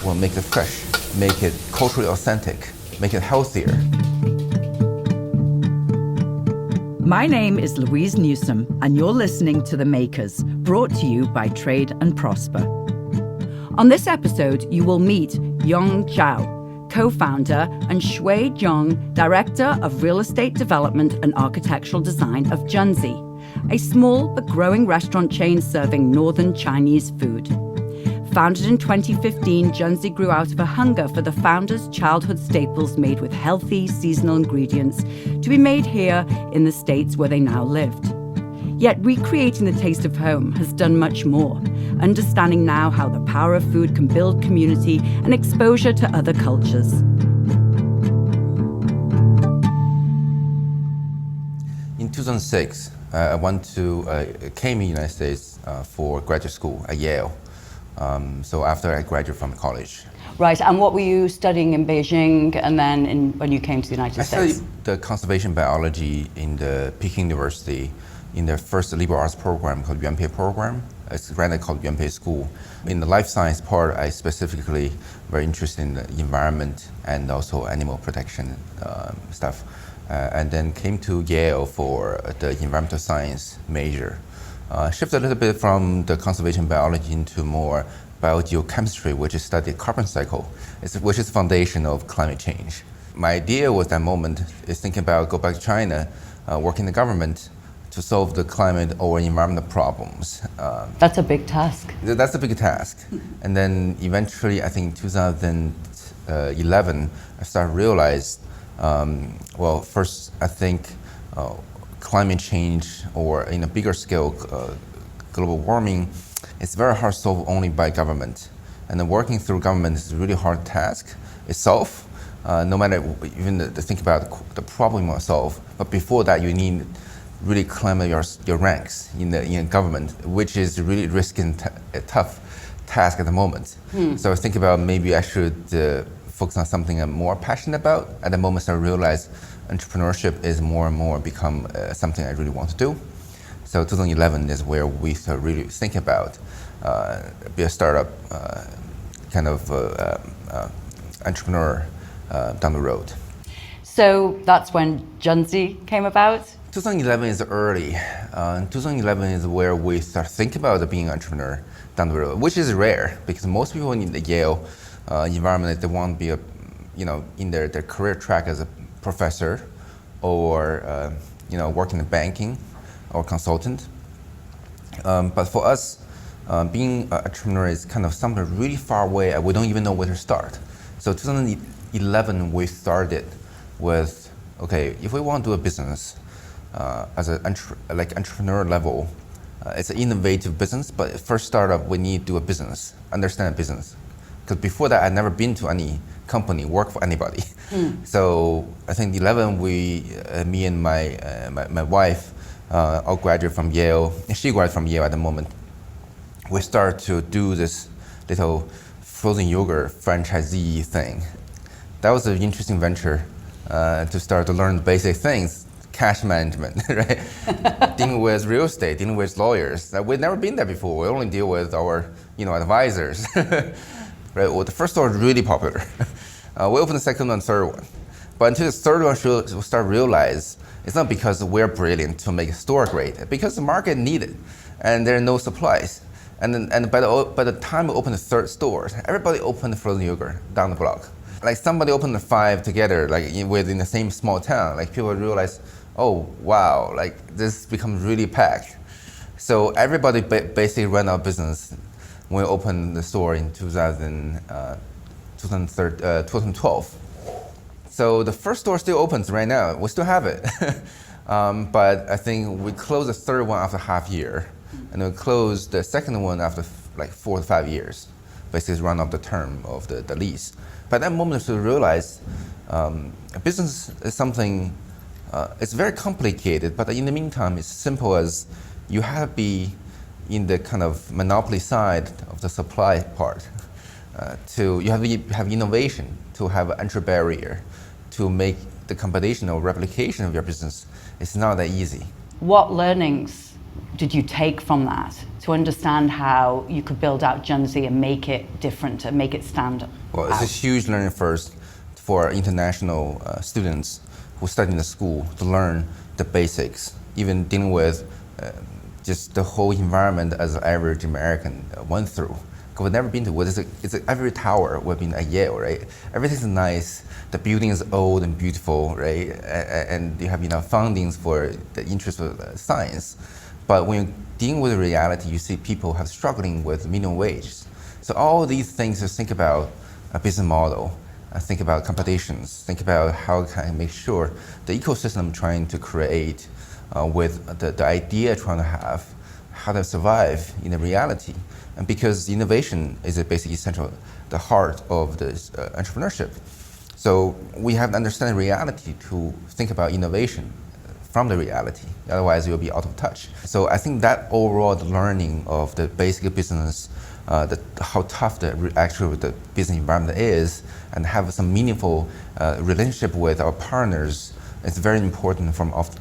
want to make it fresh, make it culturally authentic, make it healthier. My name is Louise Newsome, and you're listening to The Makers, brought to you by Trade and Prosper. On this episode, you will meet Yong Zhao, co-founder, and Xuhui Zhang, director of real estate development and architectural design of Junzi, a small but growing restaurant chain serving northern Chinese food. Founded in 2015, Junzi grew out of a hunger for the founders' childhood staples made with healthy, seasonal ingredients to be made here in the States where they now lived. Yet recreating the taste of home has done much more, understanding now how the power of food can build community and exposure to other cultures. In 2006, I came to the United States for graduate school at Yale. So after I graduated from college. Right, and what were you studying in Beijing and then when you came to the United States? I studied the conservation biology in the Peking University in their first liberal arts program called Yuanpei program. It's rather called Yuanpei School. In the life science part, I specifically very interested in the environment and also animal protection stuff. And then came to Yale for the environmental science major. Shifted a little bit from the conservation biology into more biogeochemistry, which is study carbon cycle, which is the foundation of climate change. My idea was that moment is thinking about go back to China, work in the government to solve the climate or environmental problems. That's a big task. That's a big task. And then eventually, I think 2011, I started to realize, first I think climate change or in a bigger scale, global warming, it's very hard to solve only by government. And then working through government is a really hard task itself, no matter even to think about the problem itself. But before that, you need really climb your ranks in government, which is really risky and a tough task at the moment. So I think about maybe I should focus on something I'm more passionate about. At the moment, I realize entrepreneurship is more and more become something I really want to do. So 2011 is where we start really thinking about be a startup entrepreneur down the road. So that's when Junzi came about? 2011 is early. 2011 is where we start thinking about being an entrepreneur down the road, which is rare because most people in the Yale environment, they want to be in their career track as a professor or work in the banking or consultant. But for us, being an entrepreneur is kind of something really far away. We don't even know where to start. So 2011, we started with, okay, if we want to do a business as an entrepreneur level, it's an innovative business, but first startup, we need to do a business, understand a business. Because before that, I'd never been to any company, work for anybody. So I think 11, me and my wife, all graduated from Yale. She graduated from Yale at the moment. We started to do this little frozen yogurt franchisee thing. That was an interesting venture to start to learn basic things, cash management, right? Dealing with real estate, dealing with lawyers. We'd never been there before. We only deal with our advisors. Right? Well, the first store was really popular. We opened the second and third one. But until the third one, we'll start to realize it's not because we're brilliant to make a store great, because the market needed, and there are no supplies. And by the time we opened the third store, everybody opened the frozen yogurt down the block. Like somebody opened the 5 together, within the same small town. Like people realize, oh wow, like this becomes really packed. So everybody basically ran our business when we opened the store in 2012. So the first store still opens right now. We still have it. But I think we closed the third one after half year. And we closed the second one after 4 to 5 years. Basically run up the term of the lease. By that moment, we realized a business is something, it's very complicated, but in the meantime, it's simple as you have to be in the kind of monopoly side of the supply part. You have to have innovation, to have an entry barrier, to make the combination or replication of your business. It's not that easy. What learnings did you take from that to understand how you could build out Junzi and make it different and make it stand out? Well, it's a huge learning first for international students who study in the school to learn the basics, even dealing with just the whole environment as an average American went through. Because we've never been to it. It's every tower we've been at Yale, right? Everything's nice. The building is old and beautiful, right? And you have fundings for the interest of science. But when you're dealing with reality, you see people have struggling with minimum wage. So all these things, just think about a business model, think about competitions, think about how can I make sure the ecosystem I'm trying to create with the idea trying to have, how to survive in the reality. And because innovation is basically central, the heart of this entrepreneurship. So we have to understand reality to think about innovation from the reality. Otherwise, you'll be out of touch. So I think that overall the learning of the basic business, how tough the business environment is, and have some meaningful relationship with our partners, is very important from off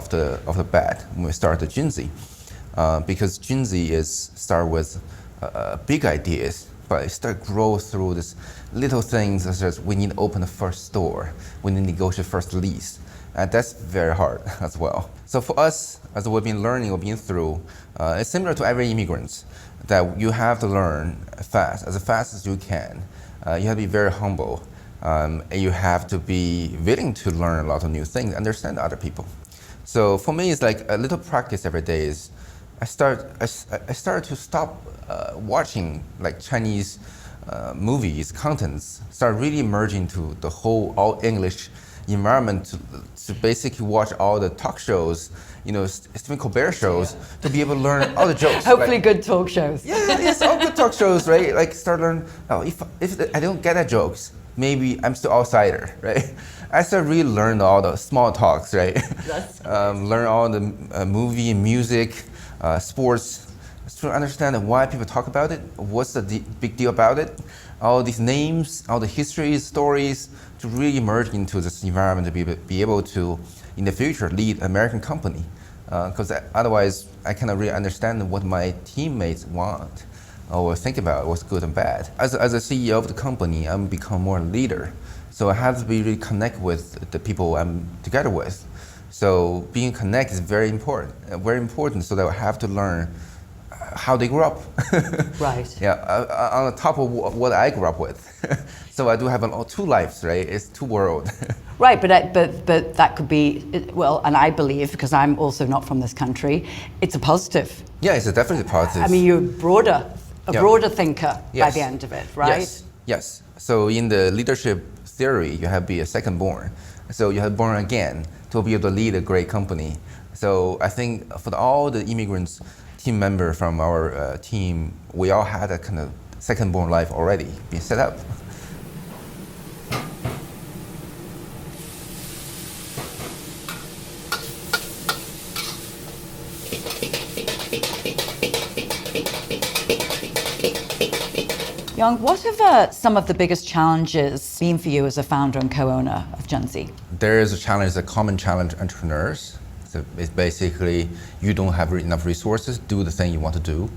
the bat when we start the Junzi. Because Junzi start with big ideas, but it start grow through this little things such as we need to open the first store, we need to negotiate first lease. And that's very hard as well. So for us, as we've been learning or been through, it's similar to every immigrant, that you have to learn fast as you can. You have to be very humble. And you have to be willing to learn a lot of new things, understand other people. So for me, it's like a little practice every day. I started to stop watching like Chinese movies, contents, start really merging to the whole all English environment to basically watch all the talk shows, Stephen Colbert shows, to be able to learn all the jokes. Hopefully good talk shows. Yes, all good talk shows, right? Like start learning, if I don't get that jokes, maybe I'm still outsider, right? I started really learn all the small talks, right? Learn all the movie, music, sports, to understand why people talk about it, what's the big deal about it, all these names, all the histories, stories, to really merge into this environment to be able to, in the future, lead an American company. Because otherwise, I cannot really understand what my teammates want or think about what's good and bad. As a CEO of the company, I'm become more a leader. So I have to be really connect with the people I'm together with. So being connected is very important so that I have to learn how they grew up. Right. Yeah, on the top of what I grew up with. So I do have two lives, right? It's two worlds. Right, but that could be, well, and I believe, because I'm also not from this country, it's a positive. Yeah, it's definitely positive. I mean, you're a broader thinker by the end of it, right? Yes. So in the leadership theory, you have to be a second born. So you have born again to be able to lead a great company. So I think for all the immigrants, team member from our team, we all had a kind of second born life already being set up. Yong, what have some of the biggest challenges been for you as a founder and co-owner of Junzi? There is a challenge, a common challenge entrepreneurs. So it's basically you don't have enough resources, do the thing you want to do,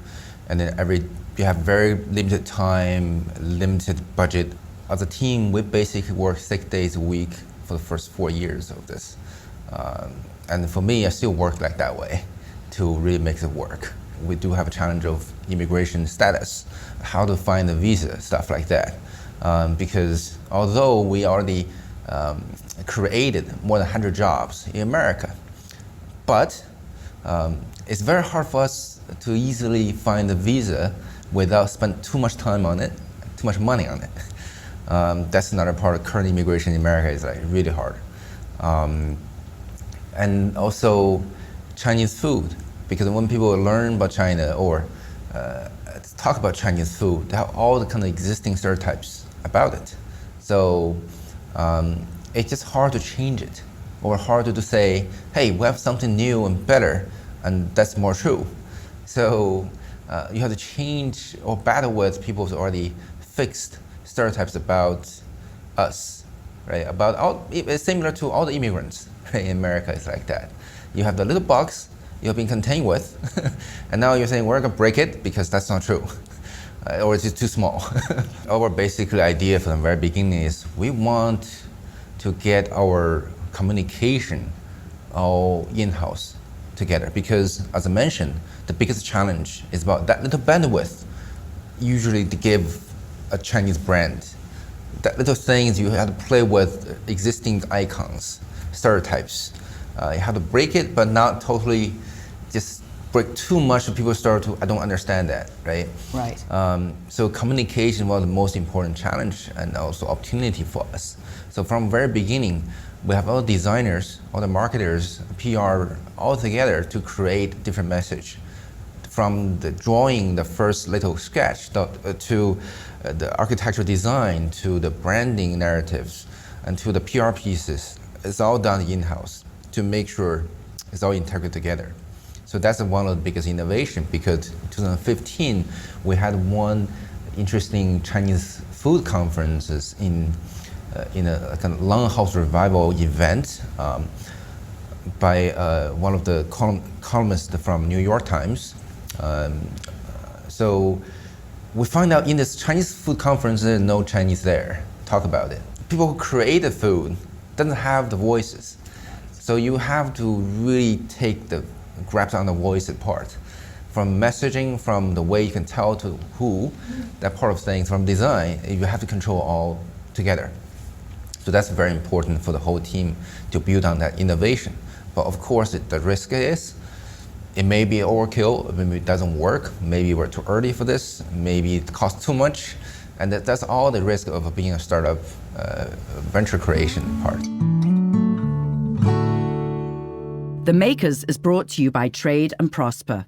and then you have very limited time, limited budget. As a team, we basically work 6 days a week for the first 4 years of this. And for me, I still work like that way to really make it work. We do have a challenge of immigration status, how to find a visa, stuff like that. Because although we already created more than 100 jobs in America, but it's very hard for us to easily find a visa without spending too much time on it, too much money on it. That's another part of current immigration in America is like really hard. And also Chinese food, because when people learn about China or talk about Chinese food, they have all the kind of existing stereotypes about it. So it's just hard to change it, or hard to say, hey, we have something new and better, and that's more true. So you have to change or battle with people's already fixed stereotypes about us, right? It's similar to all the immigrants, right? In America, it's like that. You have the little box, you've been contained with, and now you're saying we're gonna break it because that's not true, or it's just too small. Our basically idea from the very beginning is we want to get our communication all in-house together, because as I mentioned, the biggest challenge is about that little bandwidth usually to give a Chinese brand. That little things you have to play with existing icons, stereotypes. You have to break it, but not totally just break too much so people start to, I don't understand that, right? Right. So communication was the most important challenge and also opportunity for us. So from very beginning, we have all designers, all the marketers, PR, all together to create different message. From the drawing, the first little sketch, to the architectural design, to the branding narratives, and to the PR pieces, it's all done in-house to make sure it's all integrated together. So that's one of the biggest innovation, because in 2015, we had one interesting Chinese food conferences in a kind of Longhouse revival event by one of the columnists from New York Times. So we find out in this Chinese food conference, there's no Chinese there. Talk about it. People who create the food doesn't have the voices. So you have to really grasp on the voice part. From messaging, from the way you can tell to who, that part of things, from design, you have to control all together. So that's very important for the whole team to build on that innovation. But of course, the risk is, it may be overkill, maybe it doesn't work, maybe we're too early for this, maybe it costs too much, and that's all the risk of being a startup venture creation part. The Makers is brought to you by Trade and Prosper.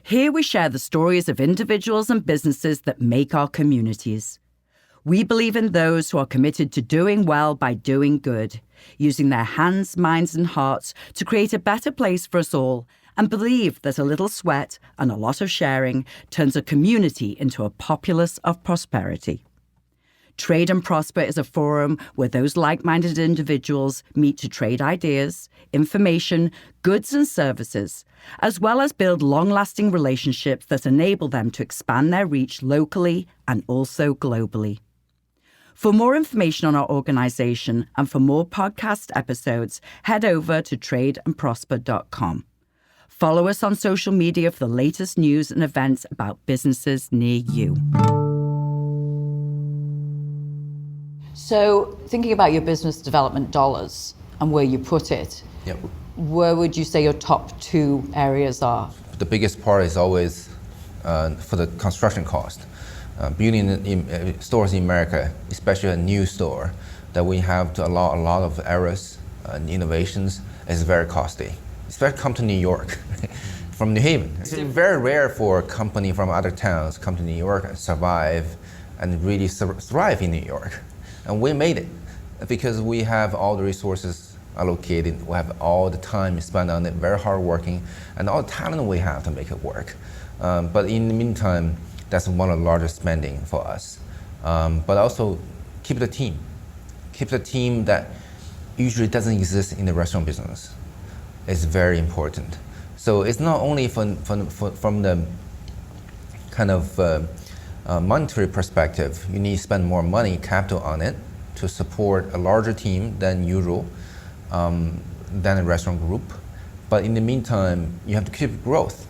Here we share the stories of individuals and businesses that make our communities. We believe in those who are committed to doing well by doing good, using their hands, minds, and hearts to create a better place for us all, and believe that a little sweat and a lot of sharing turns a community into a populace of prosperity. Trade and Prosper is a forum where those like-minded individuals meet to trade ideas, information, goods and services, as well as build long-lasting relationships that enable them to expand their reach locally and also globally. For more information on our organization and for more podcast episodes, head over to tradeandprosper.com. Follow us on social media for the latest news and events about businesses near you. So thinking about your business development dollars and where you put it, Yep. where would you say your top two areas are? The biggest part is always for the construction cost. Building stores in America, especially a new store, that we have to allow a lot of errors and innovations, is very costly. Especially come to New York from New Haven. It's very rare for a company from other towns come to New York and survive and really thrive in New York. And we made it because we have all the resources allocated, we have all the time spent on it, very hard working, and all the talent we have to make it work. But in the meantime, that's one of the largest spending for us. But also keep the team. Keep the team that usually doesn't exist in the restaurant business. It's very important. So it's not only from the kind of monetary perspective, you need to spend more money, capital on it to support a larger team than usual, than a restaurant group. But in the meantime, you have to keep growth.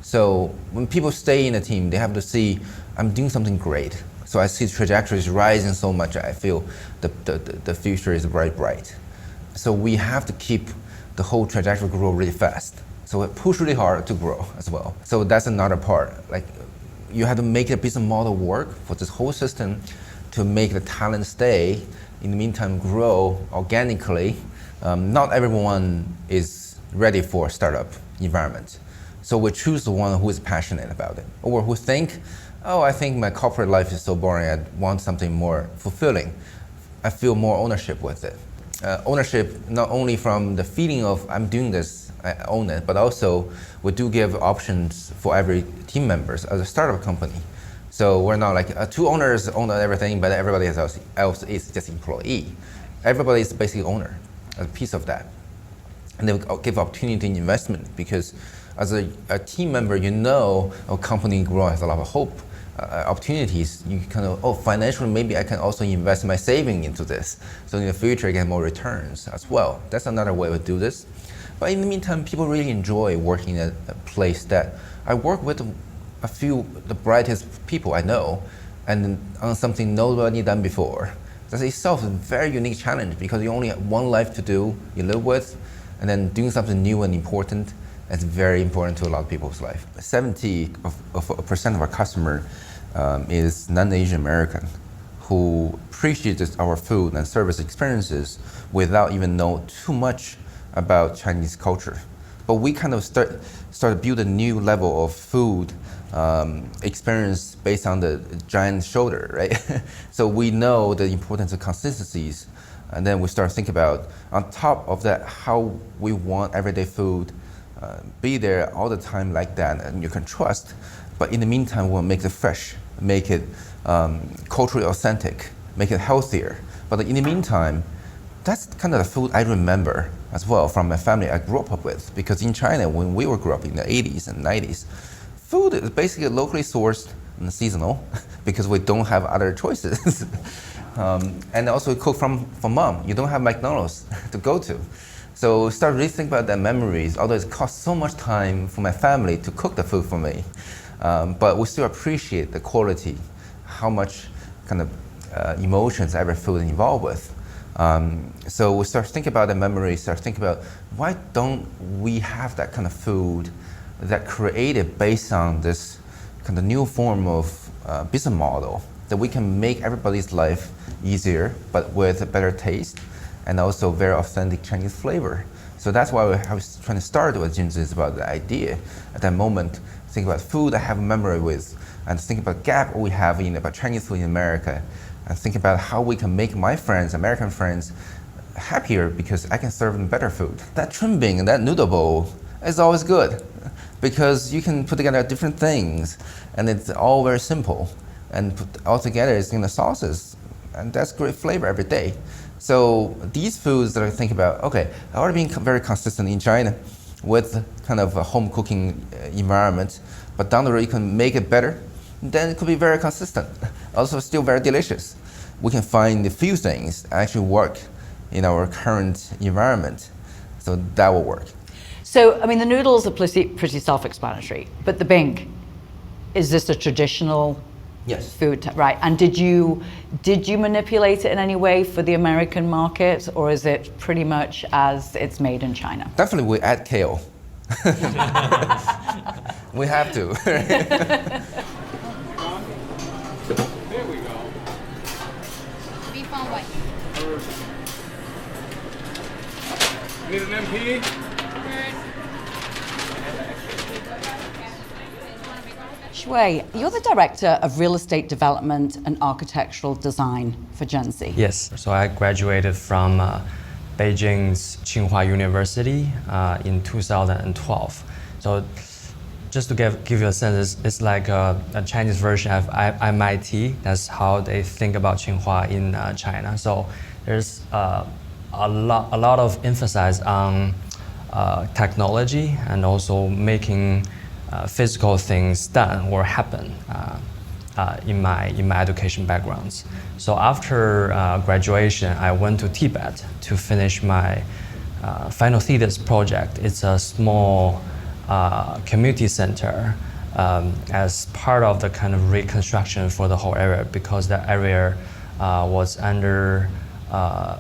So when people stay in a team, they have to see, I'm doing something great. So I see the trajectory is rising so much, I feel the future is very bright. So we have to keep the whole trajectory grow really fast. So we push really hard to grow as well. So that's another part. Like, you have to make the business model work for this whole system to make the talent stay, in the meantime grow organically. Not everyone is ready for a startup environment. So we choose the one who is passionate about it, or who think, oh, I think my corporate life is so boring, I want something more fulfilling. I feel more ownership with it. Ownership not only from the feeling of I'm doing this, I own it, but also we do give options for every team members as a startup company. So we're not like two owners own everything, but everybody else is just employee. Everybody is basically owner, a piece of that. And they will give opportunity in investment because as a team member, you know a company growing has a lot of hope, opportunities. You kind of, financially, maybe I can also invest my saving into this. So in the future, I get more returns as well. That's another way to do this. But in the meantime, people really enjoy working at a place that I work with a few, the brightest people I know, and on something nobody done before. That itself is a very unique challenge because you only have one life to do, you live with, and then doing something new and important is very important to a lot of people's life. 70% of our customer is non-Asian American who appreciates our food and service experiences without even know too much about Chinese culture. But we kind of start to build a new level of food experience based on the giant shoulder, right? So we know the importance of consistencies, and then we start to think about, on top of that, how we want everyday food be there all the time like that, and you can trust. But in the meantime, we'll make it fresh, make it culturally authentic, make it healthier. But in the meantime, that's kind of the food I remember as well from my family I grew up with. Because in China, when we were growing up in the 80s and 90s, food is basically locally sourced and seasonal because we don't have other choices. And also cook from mom. You don't have McDonald's to go to. So start really thinking about the memories, although it costs so much time for my family to cook the food for me. But we still appreciate the quality, how much kind of emotions every food is involved with. So we start thinking about the memories, start thinking about why don't we have that kind of food that created based on this kind of new form of business model that we can make everybody's life easier, but with a better taste and also very authentic Chinese flavor. So that's why I was trying to start with Junzi, is about the idea at that moment, think about food I have a memory with, and think about gap we have in about Chinese food in America, and think about how we can make my friends, American friends, happier because I can serve them better food. That trimbing and that noodle bowl is always good because you can put together different things and it's all very simple, and put all together it's in the sauces, and that's great flavor every day. So these foods that I think about, okay, I already been very consistent in China with kind of a home cooking environment, but down the road you can make it better, then it could be very consistent. Also still very delicious. We can find a few things that actually work in our current environment, so that will work. So, I mean, the noodles are pretty self-explanatory, but the bing, is this a traditional food, right? And did you manipulate it in any way for the American market, or is it pretty much as it's made in China? Definitely we add kale. We have to. There we go. Beef on white. Need an MP? Xuhui, you're the director of real estate development and architectural design for Junzi. Yes, so I graduated from Beijing's Tsinghua University in 2012. So just to give you a sense, it's like a Chinese version of MIT. That's how they think about Tsinghua in China. So there's a lot of emphasis on technology and also making physical things done or happen in my education backgrounds. So after graduation, I went to Tibet to finish my final thesis project. It's a small community center as part of the kind of reconstruction for the whole area, because the area was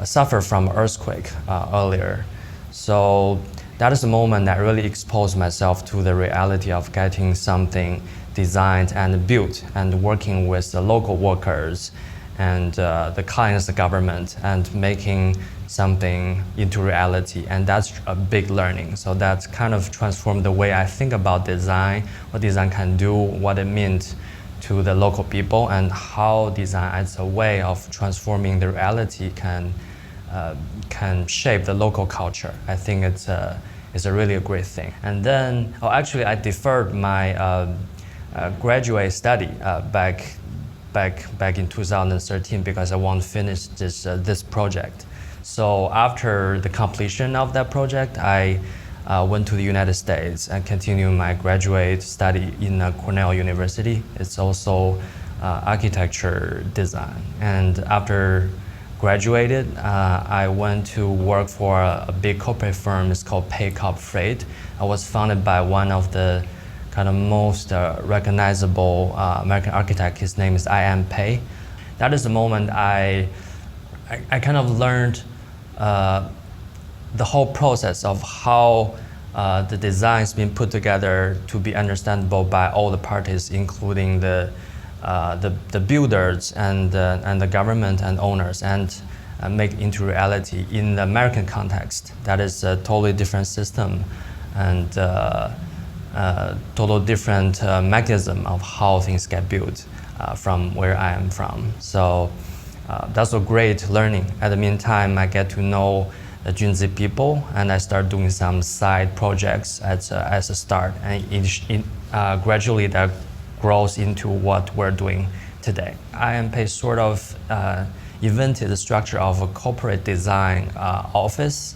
suffered from earthquake earlier. So that is the moment that really exposed myself to the reality of getting something designed and built and working with the local workers and the clients, the government, and making something into reality. And that's a big learning. So that's kind of transformed the way I think about design, what design can do, what it means to the local people, and how design as a way of transforming the reality can shape the local culture. I think it's a really a great thing. And then, actually, I deferred my graduate study back in 2013 because I want to finish this project. So after the completion of that project, I went to the United States and continued my graduate study in Cornell University. It's also architecture design. And after graduated, I went to work for a big corporate firm. It's called Paycop Freight. I was founded by one of the kind of most recognizable American architect. His name is I.M. Pei. That is the moment I kind of learned the whole process of how the design's been put together to be understandable by all the parties, including the builders and the government and owners, and make it into reality in the American context. That is a totally different system and total different mechanism of how things get built from where I am from. So that's a great learning. At the meantime, I get to know the Junzi people, and I start doing some side projects as a start, and gradually that grows into what we're doing today. IMP sort of invented the structure of a corporate design office.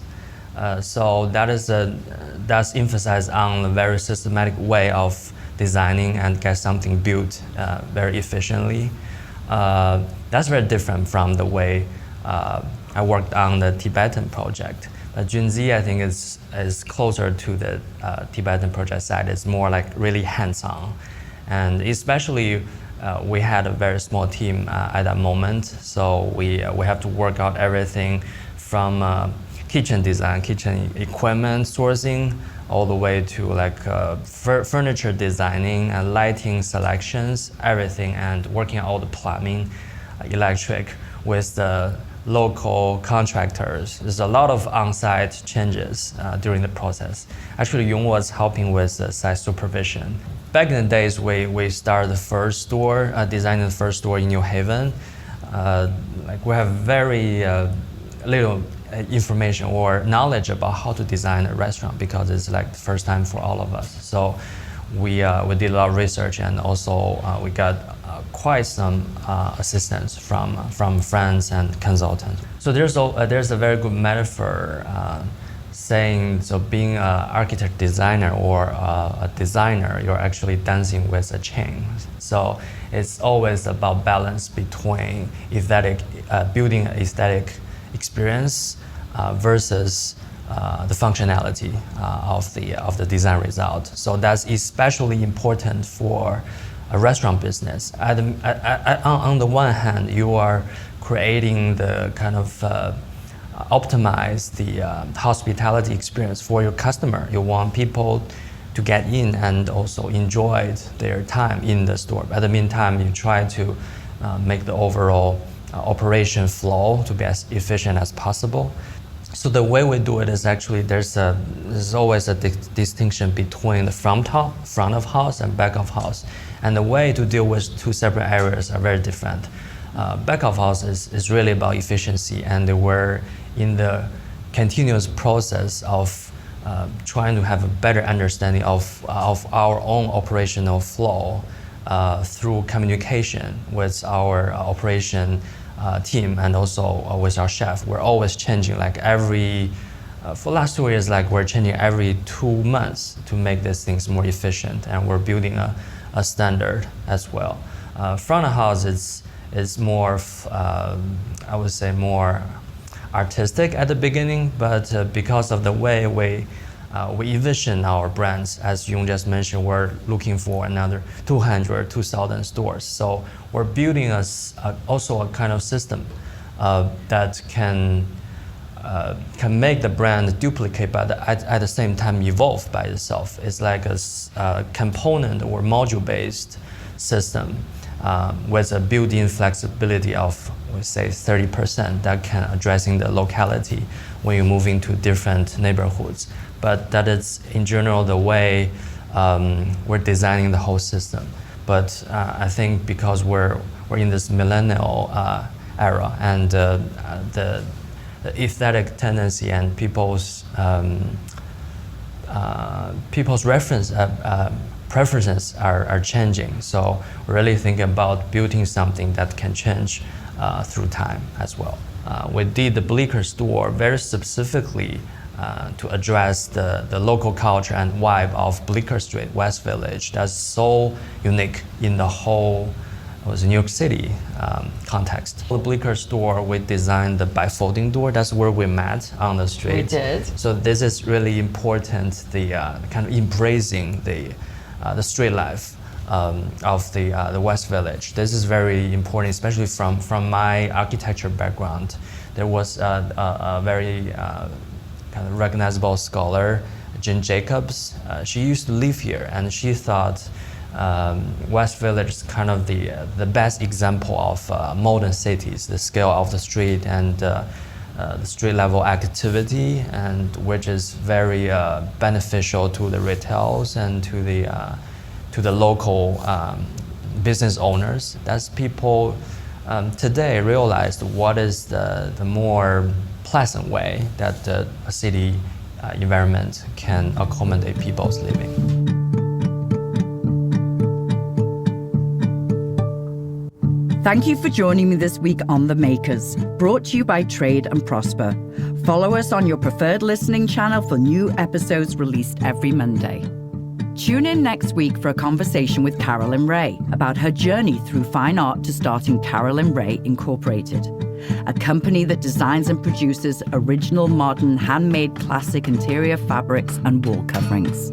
So that's emphasized on a very systematic way of designing and get something built very efficiently. That's very different from the way I worked on the Tibetan project. But Junzi, I think, is closer to the Tibetan project side. It's more like really hands-on. And especially, we had a very small team at that moment. So we have to work out everything from kitchen design, kitchen equipment sourcing, all the way to like furniture designing and lighting selections, everything, and working on all the plumbing, electric with the local contractors. There's a lot of on-site changes during the process. Actually, Yong was helping with the site supervision. Back in the days, we started the first store, designing the first store in New Haven. Like we have very little information or knowledge about how to design a restaurant because it's like the first time for all of us. So we did a lot of research, and also we got quite some assistance from friends and consultants. So there's a very good metaphor saying, so being an architect designer or a designer, you're actually dancing with a chain. So it's always about balance between building an aesthetic experience versus the functionality of the design result. So that's especially important for a restaurant business. On the one hand, you are creating the kind of optimize the hospitality experience for your customer. You want people to get in and also enjoy their time in the store. At the meantime, you try to make the overall operation flow to be as efficient as possible. So the way we do it is actually there's always a distinction between the front of house and back of house. And the way to deal with two separate areas are very different. Back of house is really about efficiency, and we're in the continuous process of trying to have a better understanding of our own operational flow through communication with our operation team and also with our chef. We're always changing, like for last 2 years, like we're changing every 2 months to make these things more efficient, and we're building a standard as well. Front of house is more, I would say, more artistic at the beginning, but because of the way we envision our brands, as Yong just mentioned, we're looking for another 200, 2,000 stores. So we're building also a kind of system that can make the brand duplicate, but at the same time evolve by itself. It's like a component or module-based system with a built-in flexibility of, we say, 30% that can addressing the locality when you move into different neighborhoods. But that is, in general, the way we're designing the whole system. But I think because we're in this millennial era, and the aesthetic tendency and people's preferences are changing. So we're really thinking about building something that can change through time as well. We did the Bleecker store very specifically to address the local culture and vibe of Bleecker Street, West Village. That's so unique in the whole New York City context. The Bleecker store, we designed the bifolding door. That's where we met on the street. We did. So this is really important, the kind of embracing the street life of the West Village. This is very important, especially from my architecture background. There was a very kind of recognizable scholar, Jane Jacobs. She used to live here, and she thought West Village is kind of the best example of modern cities, the scale of the street and the street level activity, and which is very beneficial to the retails and to the local business owners. As people today realized what is the more pleasant way that a city environment can accommodate people's living. Thank you for joining me this week on The Makers, brought to you by Trade and Prosper. Follow us on your preferred listening channel for new episodes released every Monday. Tune in next week for a conversation with Carolyn Ray about her journey through fine art to starting Carolyn Ray Incorporated, a company that designs and produces original, modern, handmade classic interior fabrics and wall coverings.